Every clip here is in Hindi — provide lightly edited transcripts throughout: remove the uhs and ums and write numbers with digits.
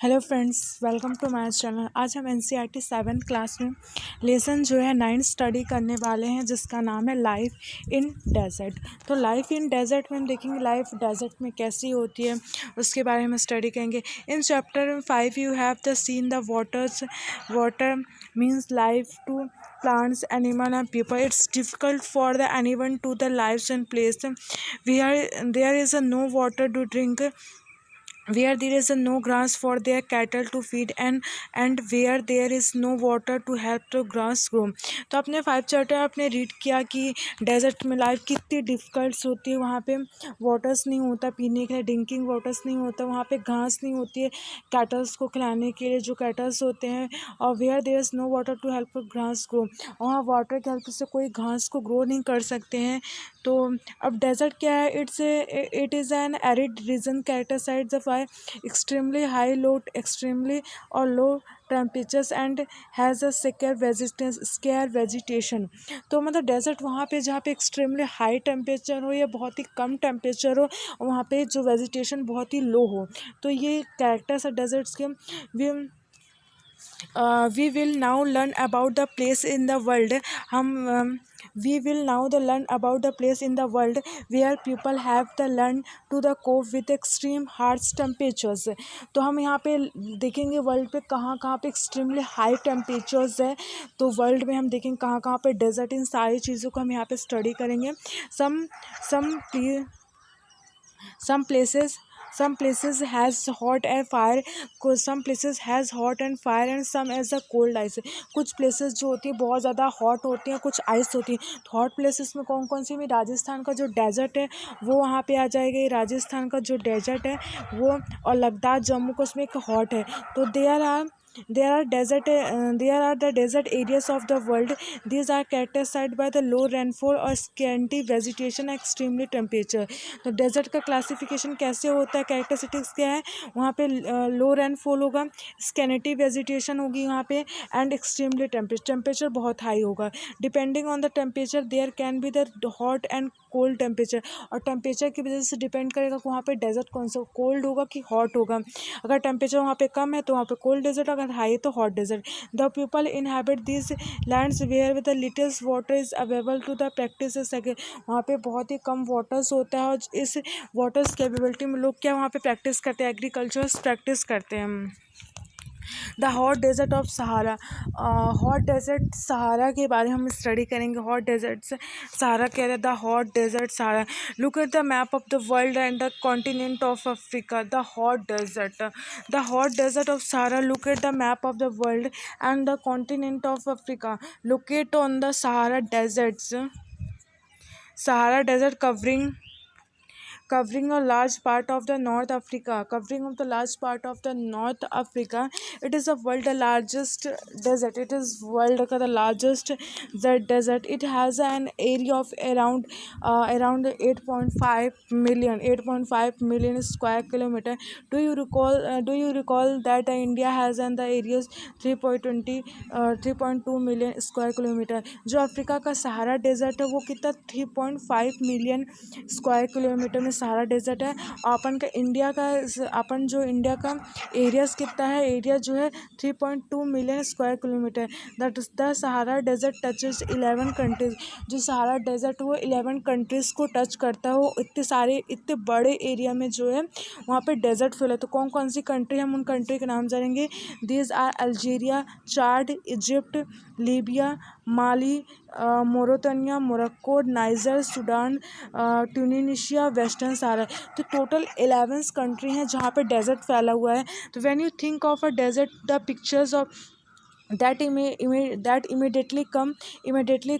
Hello friends, welcome to my channel. आज हम एनसीईआरटी 7th क्लास में लेसन जो है 9 स्टडी करने वाले हैं, जिसका नाम है लाइफ इन डेजर्ट। तो लाइफ इन डेजर्ट में हम देखेंगे लाइफ डेजर्ट में कैसी होती है, उसके बारे में स्टडी करेंगे। In chapter 5 you have the seen the water means life to plants, animal and people. It's difficult for the anyone to the lives and place where there is a no water to drink, where there is no grass for their cattle to feed, and where there is no water to help the grass grow। तो अपने 5 चैप्टर आपने रीड किया कि डेजर्ट में लाइफ कितनी डिफ़िकल्ट होती है। वहाँ पे वाटर्स नहीं होता पीने के लिए, ड्रिंकिंग वाटर्स नहीं होता, वहाँ पे घास नहीं होती है कैटल्स को खिलाने के लिए जो कैटल्स होते हैं, और where there is no water to help grass grow, वहाँ वाटर की हेल्प से कोई घास को ग्रो नहीं कर सकते हैं। तो अब डेजर्ट क्या है? It is an arid region characterized by extremely high low, extremely or low temperatures and has a scarce vegetation। तो मतलब डेजर्ट वहाँ पे जहाँ पे एक्सट्रीमली हाई टेम्परेचर हो या बहुत ही कम टेम्परेचर हो, वहाँ पे जो वेजिटेशन बहुत ही लो हो। तो ये कैरेक्टर्स है डेजर्ट्स के। We will now learn about the place in the world. हम we will now the learn about the place in the world where people have the learn to the cope with extreme harsh temperatures। तो हम यहाँ पे देखेंगे वर्ल्ड पे कहाँ कहाँ पे एक्सट्रीमली हाई टेम्परेचर्स है। तो वर्ल्ड में हम देखेंगे कहाँ कहाँ पे डेजर्ट, इन सारी चीज़ों को हम यहाँ पे स्टडी करेंगे। सम सम some places has hot and fire, some places has hot and fire and some as a cold ice। कुछ प्लेसेस जो होती है बहुत ज़्यादा हॉट होती हैं, कुछ आइस होती है। तो हॉट प्लेसेस में कौन कौन सी? में राजस्थान का जो डेजर्ट है वो वहाँ पे आ जाएगा। ये राजस्थान का जो डेजर्ट है वो, और लद्दाख जम्मू को उसमें एक हॉट है। तो there are the desert areas of the world। These are characterized by the low rainfall और scanty vegetation and extremely temperature। तो डेजर्ट का क्लासिफिकेशन कैसे होता है, कैरेक्टरिस्टिक्स क्या है? वहाँ पे लो रेनफॉल होगा, स्कैनिटी वेजिटेशन होगी वहाँ पे, एंड एक्सट्रीमली टेम्परेचर बहुत हाई होगा। Depending on the temperature there can be the hot and cold temperature. और टेम्परेचर की वजह से डिपेंड करेगा कि वहाँ पे डेजर्ट कौन सा, कोल्ड होगा कि हॉट होगा। अगर टेम्परेचर वहाँ पे कम है तो वहाँ पे कोल्ड डेजर्ट, अगर हाई है तो hot desert. The people inhabit this lands where with the littles water is available to the practice. वहाँ पे बहुत ही कम वाटर्स होता है, और इस वाटर्स कैपेबिलिटी में लोग क्या वहाँ पे प्रैक्टिस करते हैं, एग्रीकल्चर प्रैक्टिस करते हैं। The hot desert of Sahara. Hot desert Sahara के बारे में हम स्टडी करेंगे। हॉट डेजर्ट से सहारा कह रहे हैं, the hot desert Sahara. Look at the map of the world and the continent of Africa. The hot desert of Sahara. Look at the map of the world and the continent of Africa. Locate on the Sahara deserts. Sahara Desert covering a large part of the North Africa. It is the world largest desert. It is world का the largest desert. It has an area of around 8.5 million square kilometer। Do you recall that India has an the areas 3.2 million square kilometer। जो अफ्रीका का सहारा डेजर्ट है वो कितना 3.5 मिलियन स्क्वायर किलोमीटर में सहारा डेजर्ट है। अपन जो इंडिया का एरियाज कितना है, एरिया जो है 3.2 million square kilometre. The Sahara desert touches 11 countries. जो सहारा डेजर्ट वो 11 कंट्रीज़ को टच करता है। वो इतने बड़े एरिया में जो है वहाँ पे डेजर्ट फैला है। तो कौन कौन सी कंट्री, हम उन कंट्री के नाम जानेंगे। These are Algeria, Chad, Egypt, Libya, Mali, Mauritania, Morocco, Niger, Sudan, Tunisia, Western Sahara. तो टोटल 11 कंट्री हैं जहाँ पे डेजर्ट फैला हुआ है। तो when you think of a desert, the pictures of that immediately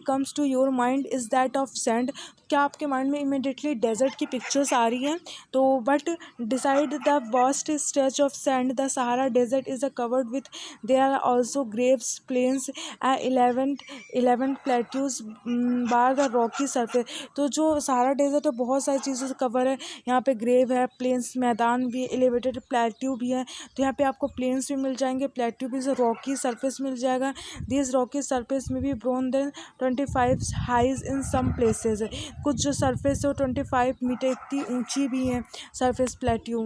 comes to your mind is that of sand। क्या आपके माइंड में इमीडिएटली डेजर्ट की पिक्चर्स आ रही हैं? तो but decide the vast stretch of sand the Sahara desert is covered with there are also graves, plains and 11 plateaus bar the rocky surface. तो जो सहारा डेजर्ट है बहुत सारी चीज़ों से कवर है। यहाँ पे ग्रेव है, प्लेन्स मैदान भी, एलिवेटेड प्लेट्यू भी है। तो यहाँ पे आपको प्लेन्स भी मिल जाएंगे, प्लेट्यू भी, रॉकी सरफेस मिल जाएगा। दिस रॉकी सरफेस में भी ब्रोन देन 25 हाइज इन सम प्लेसेस। कुछ जो सरफेस है वो 25 मीटर इतनी ऊंची भी है सरफेस प्लेट्यू।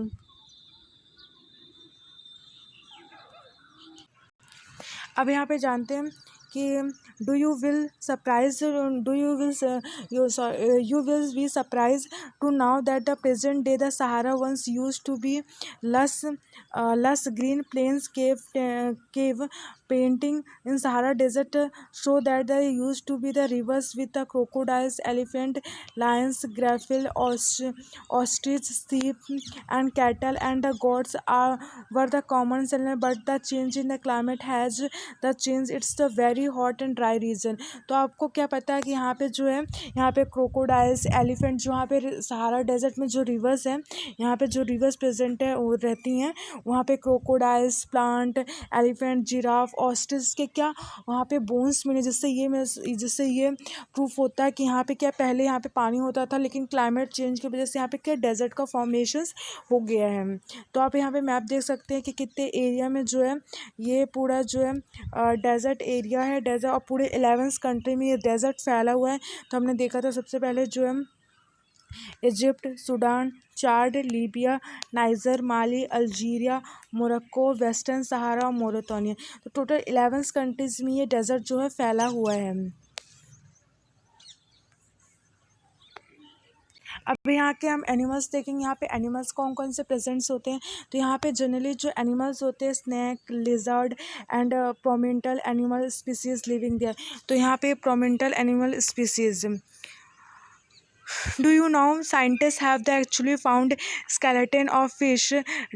अब यहाँ पे जानते हैं कि do you will surprise do you will you will be surprise to know that the present day the Sahara once use to be lush lush green plains cave painting in Sahara Desert show that they used to be the rivers with the crocodiles, elephant, lions, graffel, ostrich, sheep, and cattle, and the goats were the common element. But the change in the climate has the change. It's the very hot and dry region. तो आपको क्या पता है कि यहाँ पे जो है, यहाँ पे क्रोकोडाइल्स, एलिफेंट, जो यहाँ पे सहारा डेजर्ट में जो रिवर्स है, यहाँ पे जो रिवर्स प्रेजेंट है वो रहती हैं, वहाँ पे crocodiles, plant, elephant, giraffe, ostrich के क्या वहाँ पे बोन्स मिले, जिससे ये प्रूफ होता है कि यहाँ पे क्या पहले यहाँ पे पानी होता था, लेकिन क्लाइमेट चेंज की वजह से यहाँ पे क्या डेजर्ट का फॉर्मेशंस हो गया है। तो आप यहाँ पे मैप देख सकते हैं कि कितने एरिया में जो है ये पूरा जो है डेजर्ट एरिया है, डेजर्ट, और पूरे 11 कंट्री में ये डेजर्ट फैला हुआ है। तो हमने देखा था सबसे पहले जो है इजिप्ट, सूडान, चाड, लीबिया, नाइजर, माली, अल्जीरिया, मोरक्को, वेस्टर्न सहारा और मोरितानिया। तो टोटल 11 कंट्रीज़ में ये डेजर्ट जो है फैला हुआ है। अब यहाँ के हम एनिमल्स देखेंगे। यहाँ पे एनिमल्स कौन कौन से प्रेजेंट्स होते हैं। तो यहाँ पे जनरली जो एनिमल्स होते हैं, snake, lizard and prominent animal species living there. तो यहाँ पे prominent animal species, do you know scientists have they actually found skeleton of fish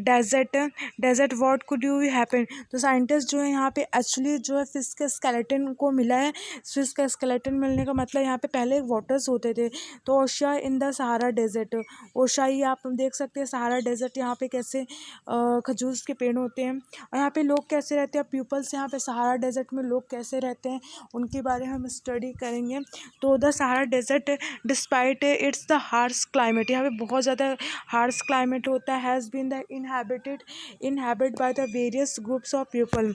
desert what could you happen। तो साइंटिस्ट जो है यहाँ पे एक्चुअली जो है फिश के स्केलेटन को मिला है। फिश का स्केलेटन मिलने का मतलब यहाँ पे पहले वाटर्स होते थे। तो ओशा इन द सहारा डेजर्ट, ओशा ही आप देख सकते हैं सहारा डेजर्ट, यहाँ पे कैसे खजूर के पेड़ होते हैं और यहाँ पे लोग कैसे रहते हैं, पीपल्स यहाँ पे सहारा डेजर्ट में लोग कैसे रहते हैं उनके बारे में हम स्टडी करेंगे। तो the Sahara desert despite its the harsh climate, यहाँ पे बहुत ज़्यादा हार्श क्लाइमेट होता है, has been the inhabited by the various groups of people.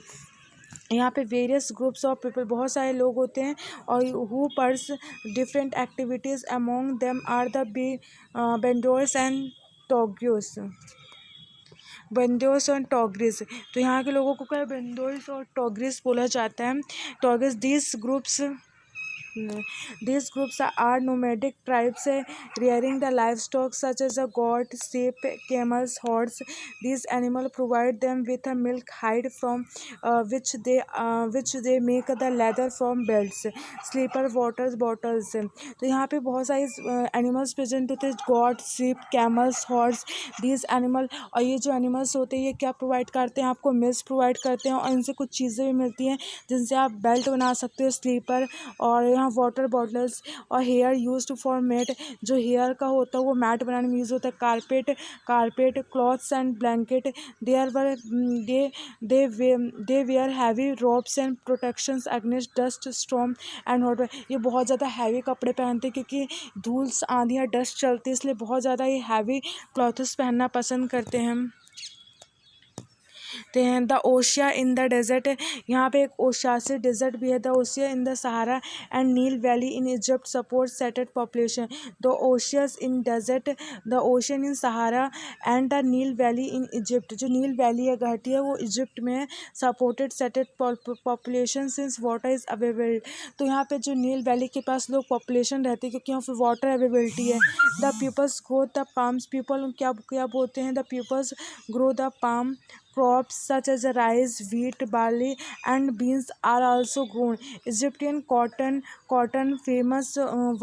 यहाँ पे वेरियस ग्रुप्स ऑफ पीपल, बहुत सारे लोग होते हैं और who pursue different activities, among them are the Bedouins and Tuaregs, Bedouins और टोग्रिस। तो यहाँ के लोगों को क्या बेंडोस और टोग्रिस बोला जाता है। टोग्रिस, these groups are nomadic tribes rearing the livestock such as a goat, sheep, camels, horses. These animals provide them with a milk hide from which they make the leather from belts, sleeper, waters, bottles। तो यहाँ पे बहुत सारे एनिमल्स प्रेजेंट होते हैं, God, sheep, camels, horse। these animal, और ये जो एनिमल्स होते हैं ये क्या प्रोवाइड करते हैं, आपको मिल्क प्रोवाइड करते हैं और इनसे कुछ चीज़ें भी मिलती हैं जिनसे आप बेल्ट बना सकते हो, स्लीपर, और यहाँ वाटर बॉटल्स और हेयर यूज्ड फॉर मैट, जो हेयर का होता है वो मैट बनाने में यूज़ होता है, carpet, clothes and blanket. There were they wear heavy robes and protections against dust, storm and hot. ये बहुत ज़्यादा हैवी कपड़े पहनते हैं क्योंकि धूल, आंधियाँ, डस्ट चलती है, इसलिए बहुत ज़्यादा ये हैवी क्लॉथ्स पहनना पसंद करते हैं। The oases in the desert, यहाँ पे एक ओशासिस डेजर्ट भी है। The oases in the Sahara and Nile valley in Egypt support settled population. The oases in desert, the ocean in Sahara and the Nile valley in Egypt, जो नील वैली है, घाटी है, वो इजिप्ट में है। Supported settled population since water is available. तो यहाँ पे जो नील वैली के पास लोग पॉपुलेशन रहती है क्योंकि यहाँ पे वाटर अवेलेबिलिटी है। The peoples grow the palms, people क्या क्या बोलते हैं, the peoples grow the palm crops such as rice, wheat, barley, and beans are also grown. Egyptian cotton famous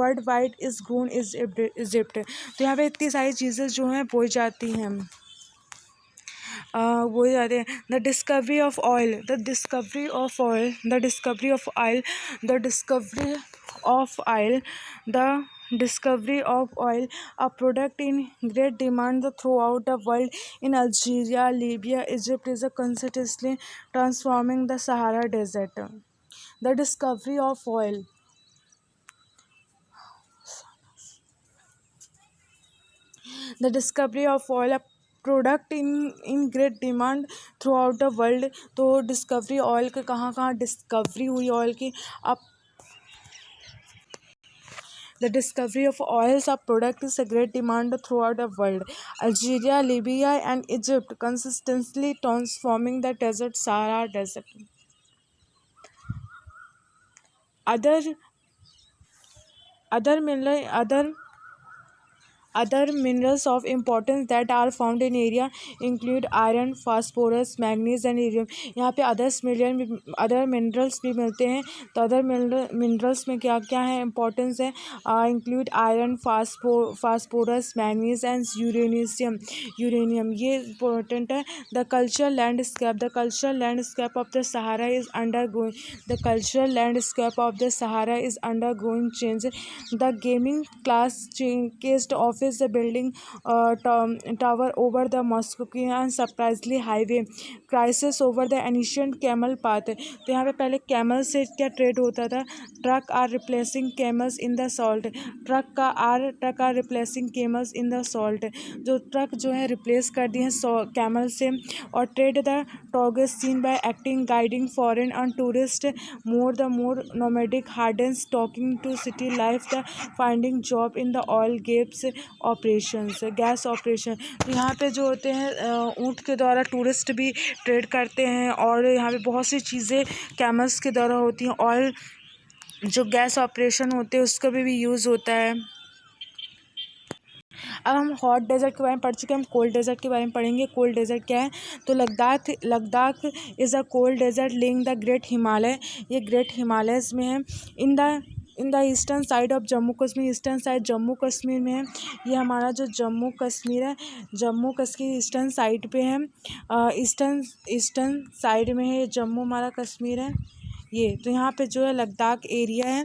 worldwide is grown Egypt। तो यहाँ पे इतनी सारी चीज़ें जो हैं बोई जाती हैं, बोले जाते हैं। The discovery of oil, the discovery of oil, the discovery of oil, the discovery of oil, the discovery of oil, a product in great demand throughout the world in Algeria, Libya, Egypt, is consistently transforming the Sahara Desert। The discovery of oil, the discovery of oil, a product in great demand through out the world. तो डिस्कवरी ऑयल के कहाँ कहाँ डिस्कवरी हुई ऑयल की। अब the discovery of oils of product is a great demand throughout the world. Algeria, Libya, and Egypt consistently transforming the desert Sahara Desert। other other mineral other minerals of importance that are found in area include iron, phosphorus, manganese and iridium. यहाँ पे अदर मिनरल्स भी मिलते हैं. तो अदर मिनरल्स में क्या क्या है इम्पोर्टेंस है, include iron, phosphorus, manganese and uranium ये इम्पोर्टेंट है. The cultural landscape of the Sahara is undergoing change. The gaming class cased office building tower over the Moscow and surprisingly highway crisis over the ancient camel path. तो यहाँ पे पहले कैमल से क्या ट्रेड होता था. Truck are replacing camels in the salt. Truck are replacing camels in the salt. जो ट्रक जो है रिप्लेस कर दिए हैं कैमल से. और trade the Tuaregs seen by acting guiding foreign and tourist more nomadic herders talking to city life the finding job in the oil gas operation. तो यहाँ पे जो होते हैं ऊँट के द्वारा टूरिस्ट भी ट्रेड करते हैं और यहाँ पे बहुत सी चीज़ें कैमल्स के द्वारा होती हैं. ऑयल जो गैस ऑपरेशन होते हैं उसका भी यूज़ होता है. अब हम हॉट डेजर्ट के बारे में पढ़ चुके हैं, हम कोल्ड डेजर्ट के बारे में पढ़ेंगे. कोल्ड डेजर्ट क्या है. तो Ladakh is a cold desert link the great Himalaya. ये ग्रेट हिमालयस में है. In the eastern side of Jammu Kashmir. Eastern side Jammu Kashmir में है. ये हमारा जो जम्मू कश्मीर है, जम्मू कश्मीर ईस्टर्न साइड पे है. ईस्टर्न साइड में है जम्मू हमारा कश्मीर है ये. तो यहाँ पे जो है लद्दाख एरिया है.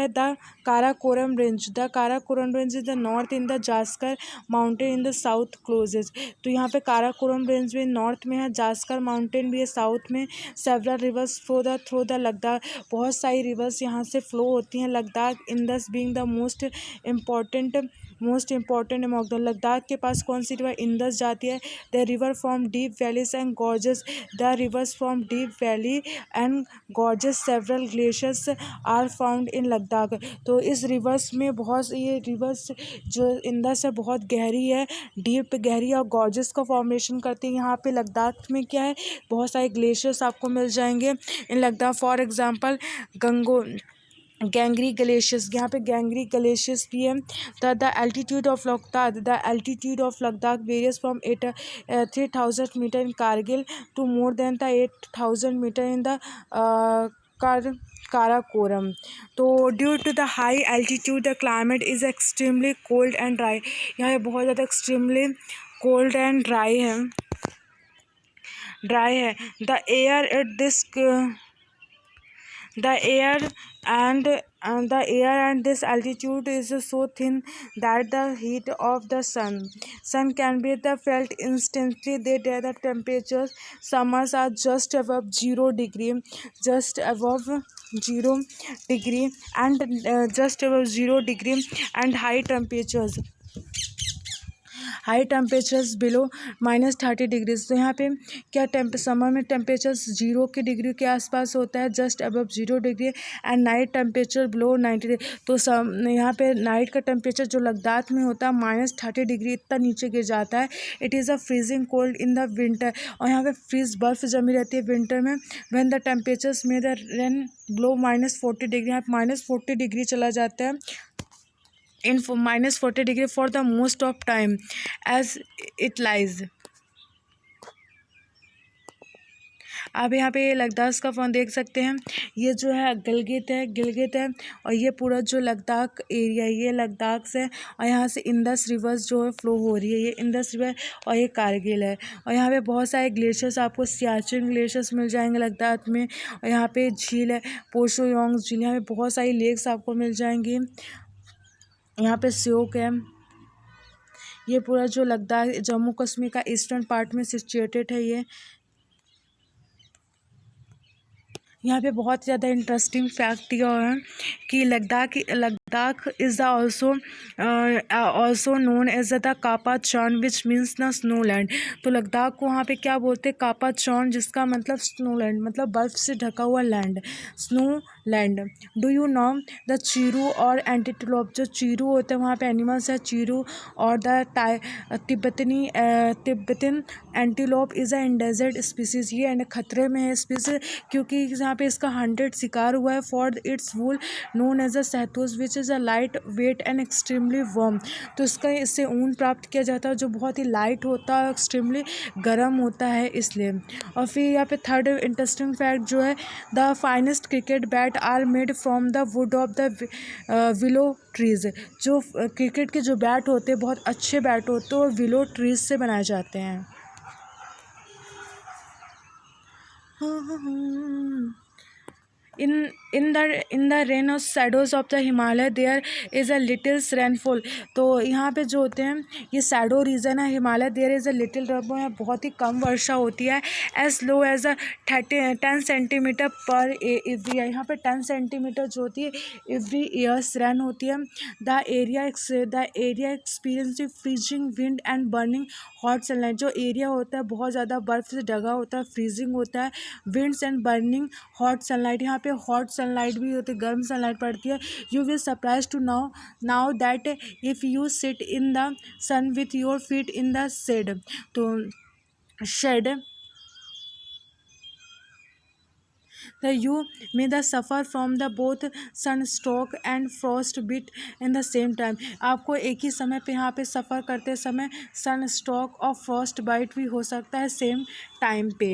The Karakoram range is the north in the Zanskar mountain in the south closes. तो यहाँ पे काराकोरम रेंज भी नॉर्थ में है, जास्कर माउंटेन भी है साउथ में. Several rivers through the Ladakh. बहुत सारी रिवर्स यहाँ से फ्लो होती हैं Ladakh. Indus being the most important among the. Ladakh के पास कौन सी रिवर इंदस जाती है. The river from deep valleys and gorges. The rivers from deep valley and gorges. Several glaciers are found in Ladakh. तो इस रिवर्स में ये रिवर्स जो इंदस है बहुत गहरी है, डीप गहरी और गॉर्जेस का फॉर्मेशन करती है. यहाँ पे लद्दाख में क्या है, बहुत सारे ग्लेशियर्स आपको मिल जाएंगे in Ladakh. For example Gangri glaciers. यहाँ पे गैंगरी ग्लेशियर्स भी है. The altitude of Ladakh varies from 3,000 metre in Kargil to more than the 8,000 metre in the Karakoram. तो due to the high altitude the climate is extremely cold and dry. यहाँ पे बहुत ज़्यादा एक्सट्रीमली कोल्ड एंड ड्राई है. The air and this altitude is so thin that the heat of the sun can be felt instantly. The temperatures summers are just above 0 degree and just above 0 degree and high temperatures below -30 degrees. तो यहाँ पे क्या समर में टेम्परेचर्स 0 के डिग्री के आसपास होता है, just above 0 degree. And night temperature below 90 degree. तो यहाँ पे नाइट का टेम्परेचर जो लद्दाख में होता है -30 डिग्री इतना नीचे गिर जाता है. It is a freezing cold in the winter. और यहाँ पे फ्रीज बर्फ़ जमी रहती है विंटर में. व्हेन द टेम्परेचर्स में द रन बिलो -40 डिग्री. यहाँ पे -40 डिग्री चला जाता है in -40 degree for the most of time as it lies. आप यहाँ पे लद्दाख का फ़ोन देख सकते हैं. ये जो है गिलगित है और ये पूरा जो लद्दाख एरिया ये लद्दाख से. और यहाँ से इंदस रिवर्स जो है फ्लो हो रही है, ये इंदस रिवर और ये कारगिल है. और यहाँ पे बहुत सारे ग्लेशियर्स आपको सियाचिन ग्लेशियर्स मिल जाएंगे लद्दाख में. और यहाँ पे झील है पोशोयोंग झील. यहाँ पे बहुत सारी लेक्स आपको मिल जाएंगी. यहाँ पे स्योक है. ये पूरा जो लद्दाख जम्मू कश्मीर का ईस्टर्न पार्ट में सिचुएटेड है. ये यहाँ पे बहुत ज़्यादा इंटरेस्टिंग फैक्ट यह है कि Ladakh Ladakh is also known as the Kapa Chan, which means the snowland. तो लद्दाख को वहाँ पे क्या बोलते हैं? कापा चौन, जिसका मतलब स्नोलैंड, मतलब बर्फ से ढका हुआ land, snow land. Do you know the Chiru और एंटीलोप? जो चीरू होते हैं वहाँ पे एनिमल्स है चीरू, और the Tibetan antelope is a endangered species. ये खतरे में है स्पीसीज, क्योंकि यहाँ पे इसका 100 शिकार हुआ है. For its wool known as a shahtoosh which is a light weight and extremely warm. तो इससे ऊन प्राप्त किया जाता है जो बहुत ही लाइट होता है, एक्सट्रीमली गर्म होता है इसलिए. और फिर यहाँ पे थर्ड इंटरेस्टिंग फैक्ट जो है, the finest cricket bat are made from the wood of the willow trees. जो क्रिकेट के जो बैट होते हैं बहुत अच्छे बैट होते हैं और विलो ट्रीज से बनाए जाते हैं. In the rain or shadows of the Himalaya there is a little rainfall. तो यहाँ पे जो होते हैं ये शैडो रीजन है Himalaya, there is a little रबो है, बहुत ही कम वर्षा होती है. As low as a 10 centimetre per every year. यहाँ पे 10 सेंटीमीटर जो होती है एवरी ईयर्स रेन होती है. The area experience freezing wind and burning hot sunlight. जो एरिया होता है बहुत ज़्यादा बर्फ़ से ढका होता है, फ्रीजिंग होता है, winds and burning hot sunlight. यहाँ पे हॉट सनलाइट भी होती है, गर्म सनलाइट पड़ती है. You will surprise to know that if you sit in the sun with your feet in the shade. तो shade you may the suffer from the both sunstroke and frostbite in the same time. आपको एक ही समय पे यहाँ पे सफ़र करते समय सनस्ट्रोक और फ्रॉस्ट बाइट भी हो सकता है सेम टाइम पे.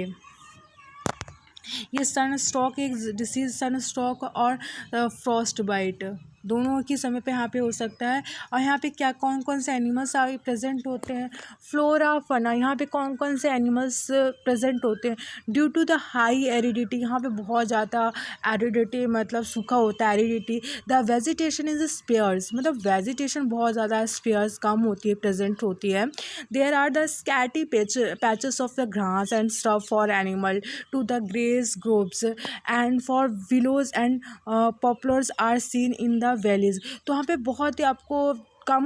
ये सनस्ट्रोक एक डिसीज़, सनस्ट्रोक और फ्रॉस्ट बाइट दोनों ही समय पे यहाँ पे हो सकता है. और यहाँ पे क्या कौन कौन से एनिमल्स प्रेजेंट होते हैं? Flora fauna. यहाँ पे कौन कौन से एनिमल्स प्रेजेंट होते हैं? Due to the high aridity. यहाँ पे बहुत ज़्यादा एरिडिटी मतलब सूखा होता है, aridity. The vegetation is sparse, मतलब वेजिटेशन बहुत ज़्यादा, स्पेयर्स कम होती है, प्रेजेंट होती है. There are the scattered patches of the grass and stuff for animal to the graze groves and for willows and poplars are seen in the valleys. तो वहाँ पे बहुत ही आपको कम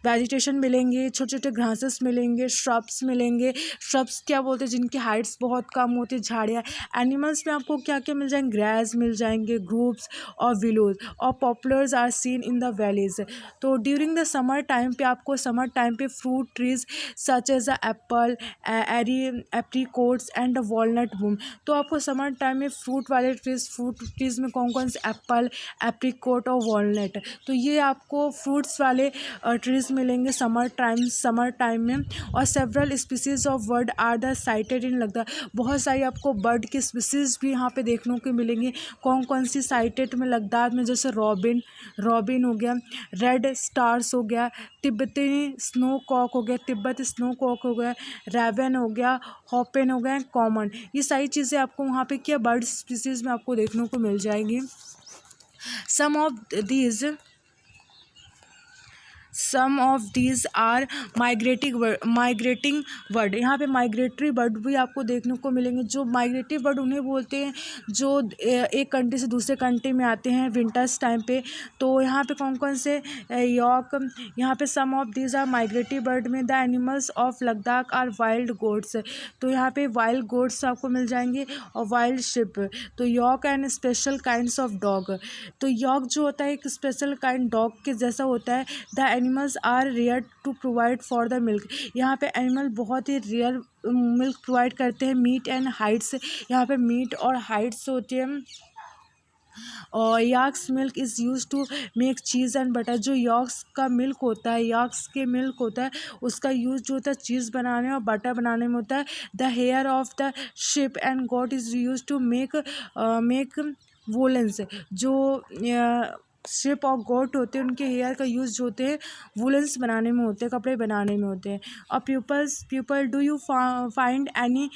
वेजिटेशन मिलेंगे, छोटे छोटे घासेस मिलेंगे, श्रब्स मिलेंगे. श्रब्स क्या बोलते हैं? जिनकी हाइट्स बहुत कम होती है, झाड़ियाँ. एनिमल्स में आपको क्या क्या मिल जाएंगे? ग्रास मिल जाएंगे, ग्रुप्स और विलोज. और poplars are seen in the valleys. तो ड्यूरिंग द समर टाइम पे आपको समर टाइम पे fruit trees such as a apple, apricots and walnut boom. तो आपको समर टाइम में फ्रूट ट्रीज़ में कौन कौन से? एप्पल, एप्रीकोट और वॉलनट. तो ये आपको फ्रूट्स वाले ट्रीज़ मिलेंगे समर टाइम में. और several species of bird are the sighted in Ladakh. बहुत सारी आपको बर्ड की स्पीसीज भी यहाँ पे देखने को मिलेंगी. कौन कौन सी साइटेड में? लद्दाख में जैसे रॉबिन हो गया, रेड स्टार्स हो गया, तिब्बती स्नो कॉक हो गया, तिब्बत स्नो कॉक हो गया, रेवन हो गया, हॉपेन हो गया, कॉमन. ये सारी चीज़ें आपको वहाँ पे क्या बर्ड स्पीसीज में आपको देखने को मिल जाएगी. Some of these are migrating bird. यहाँ पे माइग्रेटरी बर्ड भी आपको देखने को मिलेंगे. जो माइग्रेटरी बर्ड उन्हें बोलते हैं जो एक कंट्री से दूसरे कंट्री में आते हैं विंटर्स टाइम पे. तो यहाँ पे कौन कौन से? यॉक. यहाँ पे some of these are migratory bird में the animals of Ladakh are wild goats. तो यहाँ पे वाइल्ड गोट्स आपको मिल जाएंगे और वाइल्ड शिप. तो yak and special kinds of dog. तो यॉक जो होता है एक स्पेशल काइंड डॉग के जैसा होता है. The animals are rear to provide for the milk. यहाँ पे एनिमल बहुत ही रेयर मिल्क प्रोवाइड करते हैं. Meat and hides. यहाँ पे मीट और हाइट्स होती है. और yak's milk is use to make cheese and butter. जो यॉक्स का मिल्क होता है, यॉक्स के मिल्क होता है, उसका यूज़ जो होता है चीज़ बनाने और बटर बनाने में होता है. The hair of the sheep and goat is use to make woollens. जो शिप और गोट होते हैं उनके हेयर का यूज़ जो होते हैं वुलन्स बनाने में होते हैं, कपड़े बनाने में होते हैं. और people do you find any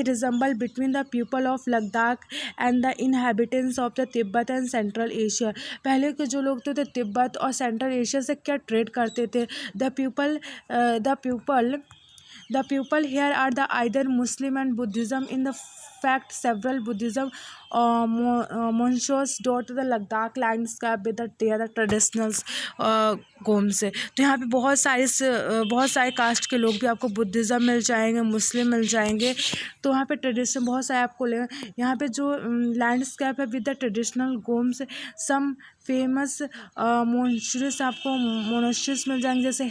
resemble between the people of Ladakh and the inhabitants of the Tibet and central Asia. पहले के जो लोग थे तिब्बत और सेंट्रल एशिया से क्या ट्रेड करते थे? The people The people here are the either Muslim and Buddhism. In the fact, several Buddhism monsters dot to the Ladakh landscape with their traditional goms. तो यहाँ पे बहुत सारे कास्ट के लोग भी आपको बुद्धिज़्म मिल जाएंगे, मुस्लिम मिल जाएंगे। तो वहाँ पे ट्रेडिशन बहुत सारे आपको ले। यहाँ पे जो लैंडस्केप है with the traditional gompas, some famous monasteries आपको मोनेस्ट्रीज मिल जाएंगे, जैसे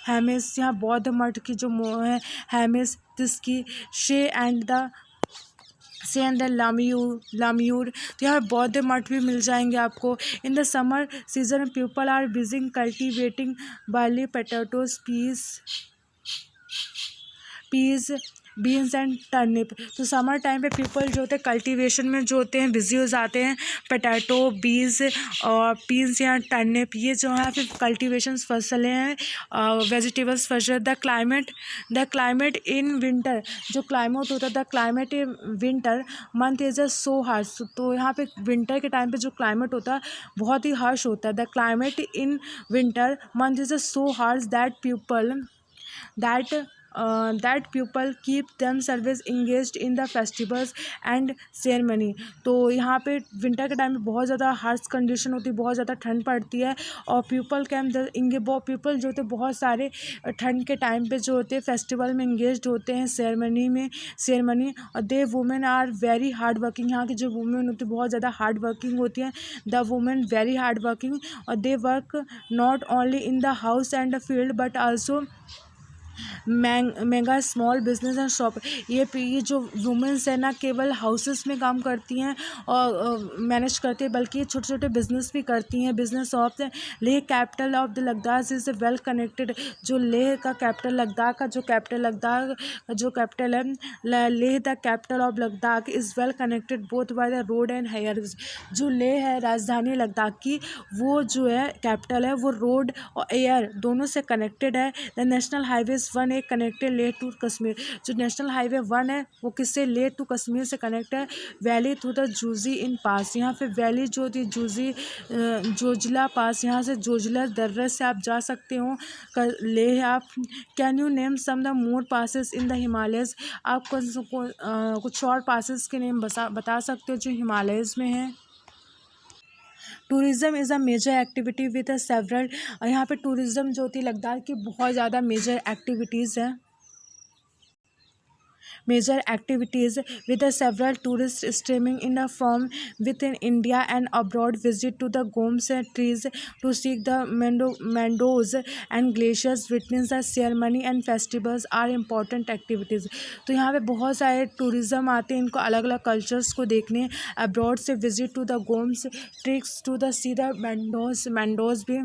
हेमिस यहाँ बौद्ध मठ की जो है हेमिस, तिस्की शे एंड द लाम्यूर। तो यहाँ बौद्ध मठ भी मिल जाएंगे आपको। In the summer season people are busy cultivating barley, potatoes, peas, beans and turnip. तो समर टाइम पे पीपल जो होते हैं कल्टीवेशन में जो होते हैं बिजी हो जाते हैं। पोटैटो, बीन्स और पीन्स या टर्निप, ये जो है फिर कल्टीवेशन फसलें हैं, वेजिटेबल्स फसल। द क्लाइमेट इन विंटर, जो क्लाइमेट होता है the climate in winter month is a so harsh. तो यहाँ पे विंटर के टाइम पे जो क्लाइमेट होता है बहुत ही हार्श होता है। The climate in winter month is a so harsh that people keep themselves engaged in the festivals and ceremony। तो यहाँ पे विंटर के टाइम में बहुत ज़्यादा हार्श कंडीशन होती है, बहुत ज़्यादा ठंड पड़ती है और पीपल जो होते हैं बहुत सारे ठंड के टाइम पे जो होते हैं फेस्टिवल में इंगेज्ड होते हैं, सेरेमनी। और they women are very hard working, यहाँ की जो वुमेन होती है बहुत ज़्यादा हार्ड वर्किंग होती हैं। The women very hard working और they work not only in the house and the field but also mega small business and shop. ये जो वुमेंस है ना केवल हाउसेस में काम करती हैं और मैनेज करती हैं, बल्कि ये छोटे छोटे बिजनेस भी करती हैं, बिजनेस शॉप्स हैं। Leh capital of the Ladakh is well connected. जो लेह का कैपिटल लद्दाख का जो कैपिटल है Leh the capital of Ladakh is well connected both by the road and air. जो लेह है राजधानी लद्दाख की, वो जो है कैपिटल है वो रोड और एयर दोनों से कनेक्टेड है। द नेशनल हाईवे 1 एक कनेक्टेड लेह टू कश्मीर। जो नेशनल हाईवे 1 है वो किससे लेह टू कश्मीर से कनेक्ट है। वैली थ्रू द जूजी इन पास, यहाँ पे वैली जो थी जोजिला पास, यहाँ से जोजिला दर्रे से आप जा सकते हो लेह आप। Can you name some the more passes in the Himalayas, आप कुछ और पासेस के नेम बता सकते हो जो हिमालयस में है। Tourism is a major activity with several, यहाँ पे टूरिज़्म जो होती है लद्दाख की बहुत ज़्यादा मेजर एक्टिविटीज़ हैं। Major activities with several tourists streaming in from within India and abroad visit to the Goms trees to seek the meadows and glaciers, witness the ceremony and festivals are important activities। तो यहाँ पे बहुत सारे टूरिज़्म आते हैं इनको अलग अलग कल्चर्स को देखने, अब्रॉड से visit to the gompas treks to the see the meadows भी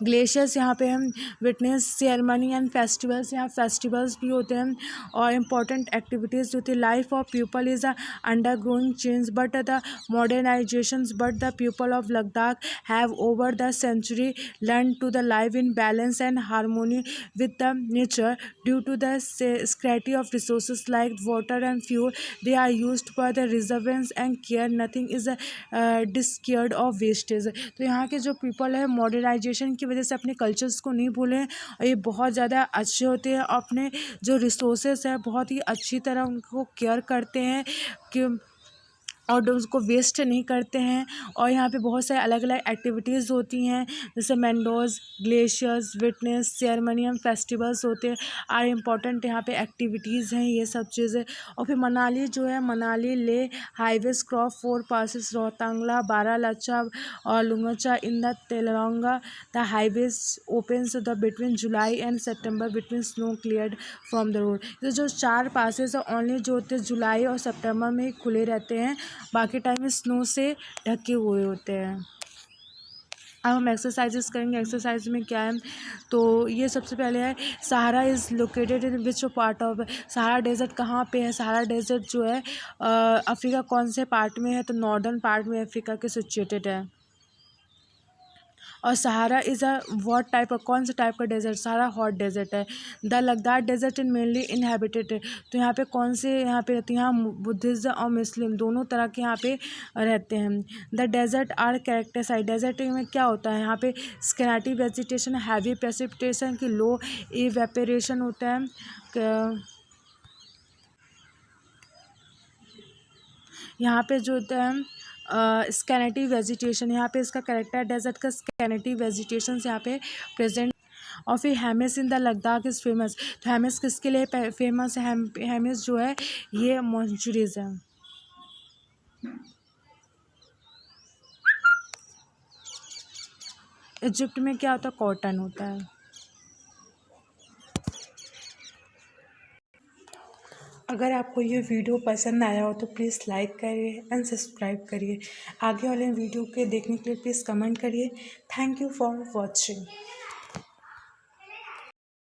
ग्लेशियर्स, यहाँ पे हम विटनेस सेरेमनी एंड फेस्टिवल्स, यहाँ फेस्टिवल्स भी होते हैं और इम्पॉर्टेंट एक्टिविटीज़ होती है। Life of people is under growing change but the modernisations but the people of Ladakh have over the century learn to the live in balance and harmony with the nature due to the scarcity of resources like water and fuel they are used for the reserves and care nothing is discarded of wastage। तो यहाँ के जो पीपल है मॉडर्नाइजेशन की वजह से अपने कल्चर्स को नहीं भूलें और ये बहुत ज़्यादा अच्छे होते हैं, अपने जो रिसोर्सेस है बहुत ही अच्छी तरह उनको केयर करते हैं कि और उसको वेस्ट नहीं करते हैं। और यहाँ पे बहुत सारे अलग अलग एक्टिविटीज़ होती हैं जैसे meadows, glaciers, witness ceremony and festivals होते हैं आर इम्पॉर्टेंट यहाँ पे एक्टिविटीज़ हैं ये सब चीज़ें। और फिर मनाली जो है Manali Leh highways cross 4 passes Rohtangla, Baralacha और Lungcha in the Telangana. The highways opens the between July and September between snow cleared from the road. तो जो 4 पासेस है ओनली जो होते हैं जुलाई और सितंबर में ही खुले रहते हैं, बाकी टाइम में स्नो से ढके हुए होते हैं। अब हम एक्सरसाइजेस करेंगे। एक्सरसाइज में क्या है तो ये सबसे पहले है Sahara is located in which part of, Sahara desert कहाँ पे है। सहारा डेजर्ट जो है अफ्रीका कौन से पार्ट में है तो नॉर्दर्न पार्ट में अफ्रीका के सिचुएटेड है। और Sahara is a what type का, कौन सा टाइप का डेजर्ट? सहारा हॉट डेजर्ट है। The Ladakh desert in mainly inhabited, तो यहाँ पे कौन से यहाँ पे रहते हैं? यहाँ बुद्धिज़्म और मुस्लिम दोनों तरह के यहाँ पे रहते हैं। The desert are characterised, desert में क्या होता है? यहाँ पे स्कैटी वेजिटेशन, हैवी प्रेसिपिटेशन की लो इवेपोरेशन होता है। यहाँ पे जो होता है स्कैनेटिव वेजिटेशन, यहाँ पे इसका कैरेक्टर डेजर्ट का स्कैनेटिव वेजिटेशन यहाँ पे प्रेजेंट। और फिर Hemis in the Ladakh is famous, तो हेमिस किसके लिए फेमस है? हेमिस जो है ये मॉन्चुरीज है। इजिप्ट में क्या होता है? कॉटन होता है। अगर आपको ये वीडियो पसंद आया हो तो प्लीज़ लाइक करिए एंड सब्सक्राइब करिए। आगे वाले वीडियो के देखने के लिए प्लीज़ कमेंट करिए। Thank you for watching.